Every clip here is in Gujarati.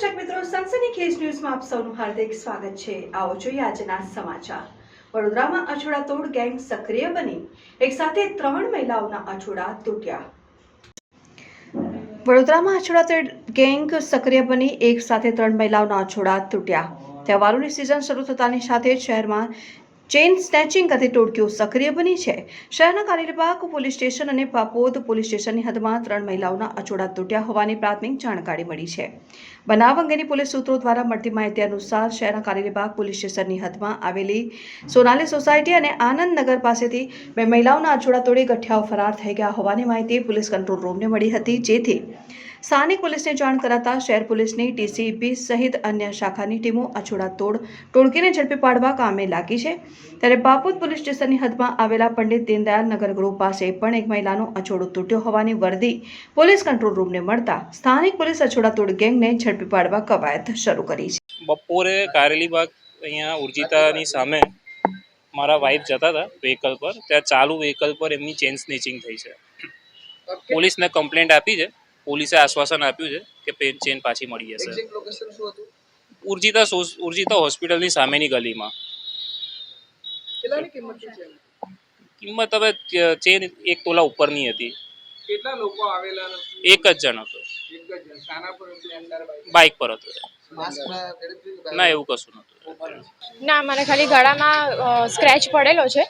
દર્શક મિત્રો, સનસનીખેજ ન્યૂઝમાં આપ સૌનું હાર્દિક સ્વાગત છે। આવો જોઈએ આજના સમાચાર। વડોદરામાં અછોડાતોડ ગેંગ સક્રિય બની એક સાથે 3 મહિલાઓના અછોડા તૂટ્યા। વડોદરામાં અછોડાતોડ ગેંગ સક્રિય બની એક સાથે 3 મહિલાઓના અછોડા તૂટ્યા। તહેવારોની સિઝન શરૂ થતાની સાથે શહેરમાં ચેઇન સ્નેચિંગ કરતી ટોળકીઓ સક્રિય બની છે। શહેરના કારેલીબાગ પોલીસ સ્ટેશન અને પાપોદ પોલીસ સ્ટેશનની હદમાં 3 મહિલાઓના અછોડા તૂટ્યા હોવાની પ્રાથમિક જાણકારી મળી છે। બનાવ અંગેની પોલીસ સૂત્રો દ્વારા મળતી માહિતી અનુસાર શહેરના કારેલીબાગ પોલીસ સ્ટેશનની હદમાં આવેલી સોનાલી સોસાયટી અને આનંદ નગર પાસેથી 2 મહિલાઓના અછોડા તોડી ગઠિયાઓ ફરાર થઈ ગયા હોવાની માહિતી પોલીસ કંટ્રોલ રૂમને મળી હતી, જેથી સ્થાનિક પોલીસને જાણ કરાતા શહેર પોલીસની ટીસીબી સહિત અન્ય શાખાની ટીમો અછોડા તોડ ટોળકીને ઝડપી પાડવા કામે લાગી છે। ત્યારે પાપોદ પોલીસ સ્ટેશનની હદમાં આવેલા પંડિત દીનદયાળ નગર ગૃહ પાસે પણ એક મહિલાનો અછોડો તૂટ્યો હોવાની વર્દી પોલીસ કંટ્રોલ રૂમને મળતા સ્થાનિક પોલીસ અછોડા તોડ ગેંગને ઝડપી પાડવા કવાયત શરૂ કરી છે। બપોરે કારેલીબાગ અહીંયા ઉર્જિતાની સામે મારા વાઈફ જતા હતા વ્હીકલ પર, ત્યાં ચાલુ વ્હીકલ પર એમની ચેન સ્નેચિંગ થઈ છે। પોલીસને કમ્પ્લેન્ટ આપી છે, પોલીસે આશ્વાસન આપ્યું છે કે ચેન પાછી મળી જશે। ઉર્જિતા હોસ્પિટલની સામેની ગલીમાં। કિંમત હવે ચેન 1 તોલા ઉપરની હતી। કેટલા લોકો આવેલા? એક જ જણ હતો, બાઇક પર હતો। ના, એવું કશું નહોતું। ના, મને ખાલી ગળામાં સ્ક્રેચ પડેલો છે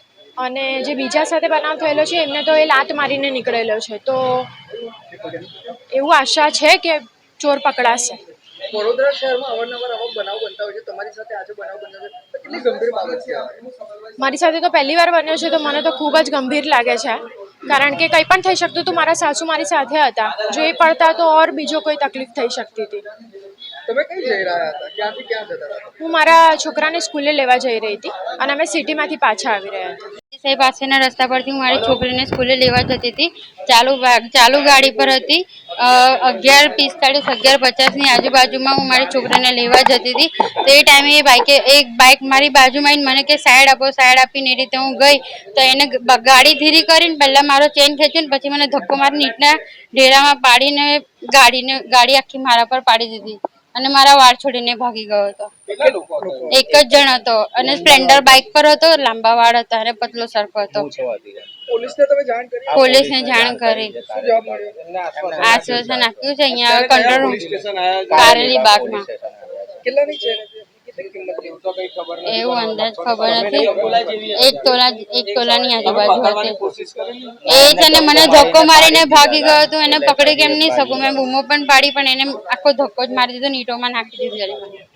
અને જે બીજા સાથે બનાવ થયેલો છે એમને તો એ લાત મારીને નીકળેલો છે, તો એવું આશા છે કે ચોર પકડાશે। વડોદરા શહેરમાં અવારનવાર આવા બનાવ બનતા હોય છે, તમારી સાથે આજે બનાવ બન્યો છે તો કેટલી ગંભીર બાબત છે? મારી સાથે તો પહેલી વાર બન્યો છે, તો મને તો ખૂબ જ ગંભીર લાગે છે, કારણ કે કંઈ પણ થઈ શકતું હતું। મારા સાસુ મારી સાથે હતા, જો એ પડતા તો ઓર બીજો કોઈ તકલીફ થઈ શકતી હતી। તમે કઈ જઈ રહ્યા હતા? ક્યાંથી ક્યાં જતા હતા? હું મારા છોકરાને સ્કૂલે લેવા જઈ રહી હતી અને અમે સિટીમાંથી પાછા આવી રહ્યા હતા। સાહેબ પાસેના રસ્તા પરથી હું મારી છોકરીને સ્કૂલે લેવા જતી હતી, ચાલુ ગાડી પર હતી। 11:45 11:50ની આજુબાજુમાં હું મારી છોકરીને લેવા જતી હતી, તો એ ટાઈમે એક બાઇક મારી બાજુમાં આવીને મને કે સાઈડ આપો, સાઈડ આપીને એ રીતે હું ગઈ તો એને ગાડી ધીરી કરીને પહેલાં મારો ચેન ખેંચ્યો, પછી મને ધક્કો મારીને ઈંટના ઢેરામાં પાડીને ગાડી આખી મારા પર પાડી દીધી અને મારા વાળ છોડીને ભાગી ગયો હતો। એક જ જણ હતો અને સ્પ્લેન્ડર બાઇક પર હતો, લાંબા વાળ હતા અને પતલો સરખો હતો। પોલીસને તમે જાણ કરી? પોલીસને જાણ કરી, આશ્વાસન આપ્યું છે અહીંયા કંટ્રોલ રૂમ કારેલીબાગમાં। કેટલાની છે? કેટલી કિંમત છે? તો કઈ ખબર નથી, એવું અંદાજ ખબર નથી। 1 તોલાની આજુબાજુ હતી। એ છે ને મને ધક્કો મારીને ભાગી ગયો હતો, એને પકડી કેમ નહીં શકું, મેં બૂમો પણ પાડી પણ એને આખો ધક્કો જ મારી દીધો, નીટોમાં નાખી દીધી।